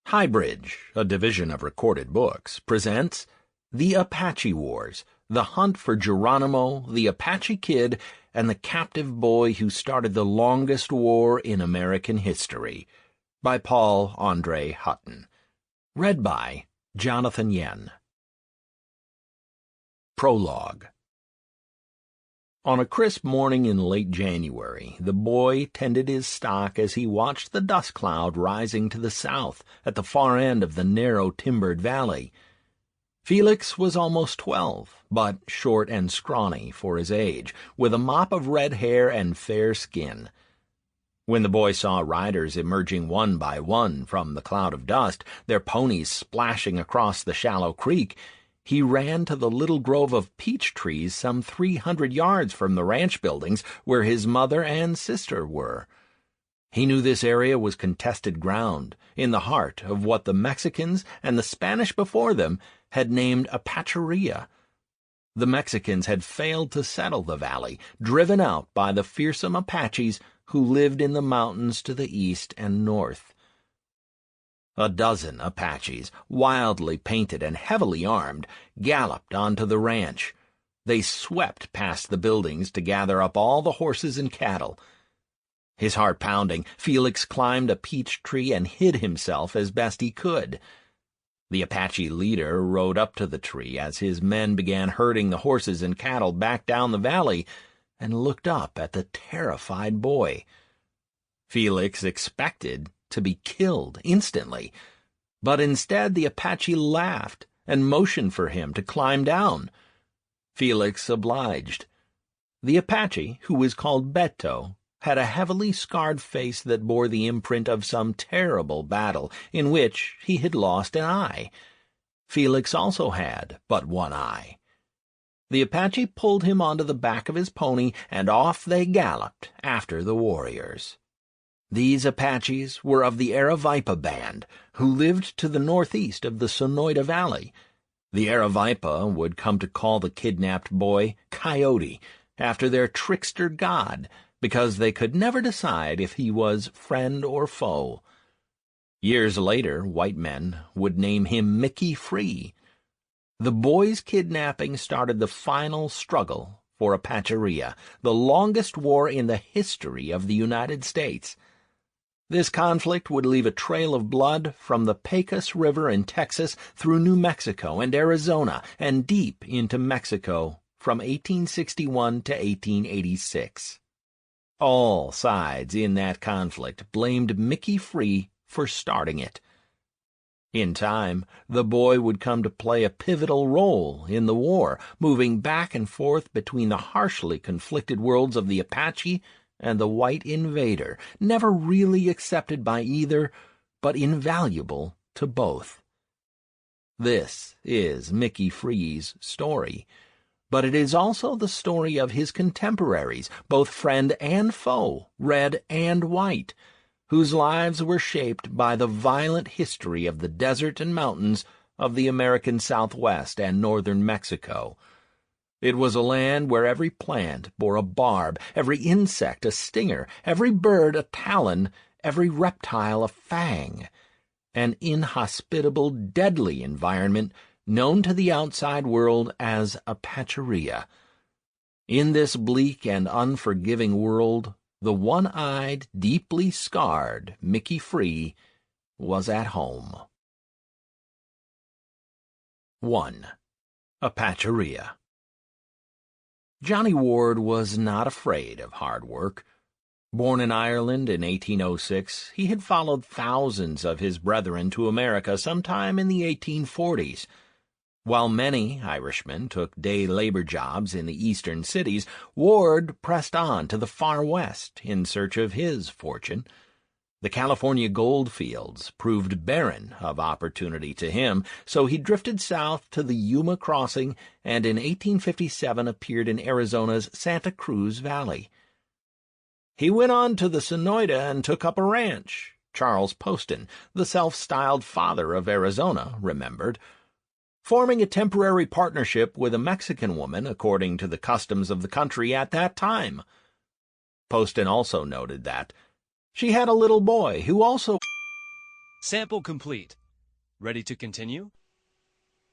HighBridge, a division of Recorded Books, presents The Apache Wars, the hunt for Geronimo, the Apache Kid, and the captive boy who started the longest war in American history, by Paul Andre Hutton. Read by Jonathan Yen. Prologue. On a crisp morning in late January, the boy tended his stock as he watched the dust cloud rising to the south at the far end of the narrow timbered valley. Felix was almost 12, but short and scrawny for his age, with a mop of red hair and fair skin. When the boy saw riders emerging one by one from the cloud of dust, their ponies splashing across the shallow creek, he ran to the little grove of peach trees some 300 yards from the ranch buildings where his mother and sister were. He knew this area was contested ground, in the heart of what the Mexicans and the Spanish before them had named Apacheria. The Mexicans had failed to settle the valley, driven out by the fearsome Apaches who lived in the mountains to the east and north. A dozen Apaches, wildly painted and heavily armed, galloped onto the ranch. They swept past the buildings to gather up all the horses and cattle. His heart pounding, Felix climbed a peach tree and hid himself as best he could. The Apache leader rode up to the tree as his men began herding the horses and cattle back down the valley, and looked up at the terrified boy. Felix expected to be killed instantly, but instead the Apache laughed and motioned for him to climb down. Felix obliged. The Apache, who was called Beto, had a heavily scarred face that bore the imprint of some terrible battle in which he had lost an eye. Felix also had but one eye. The Apache pulled him onto the back of his pony, and off they galloped after the warriors. These Apaches were of the Aravaipa band, who lived to the northeast of the Sonoita Valley. The Aravaipa would come to call the kidnapped boy Coyote, after their trickster god, because they could never decide if he was friend or foe. Years later, white men would name him Mickey Free. The boy's kidnapping started the final struggle for Apacheria, the longest war in the history of the United States. This conflict would leave a trail of blood from the Pecos River in Texas through New Mexico and Arizona and deep into Mexico from 1861 to 1886. All sides in that conflict blamed Mickey Free for starting it. In time, the boy would come to play a pivotal role in the war, moving back and forth between the harshly conflicted worlds of the Apache and the white invader, never really accepted by either, but invaluable to both. This is Mickey Free's story, but it is also the story of his contemporaries, both friend and foe, red and white, whose lives were shaped by the violent history of the desert and mountains of the American Southwest and northern Mexico. It was a land where every plant bore a barb, every insect a stinger, every bird a talon, every reptile a fang, an inhospitable, deadly environment known to the outside world as Apacheria. In this bleak and unforgiving world, the one-eyed, deeply scarred Mickey Free was at home. 1. Apacheria. Johnny Ward was not afraid of hard work. Born in Ireland in 1806, he had followed thousands of his brethren to America sometime in the 1840s. While many Irishmen took day labor jobs in the eastern cities, Ward pressed on to the far west in search of his fortune. The California gold fields proved barren of opportunity to him, so he drifted south to the Yuma Crossing and in 1857 appeared in Arizona's Santa Cruz Valley. He went on to the Sonoita and took up a ranch, Charles Poston, the self-styled father of Arizona, remembered, forming a temporary partnership with a Mexican woman according to the customs of the country at that time. Poston also noted that she had a little boy who also... Sample complete. Ready to continue?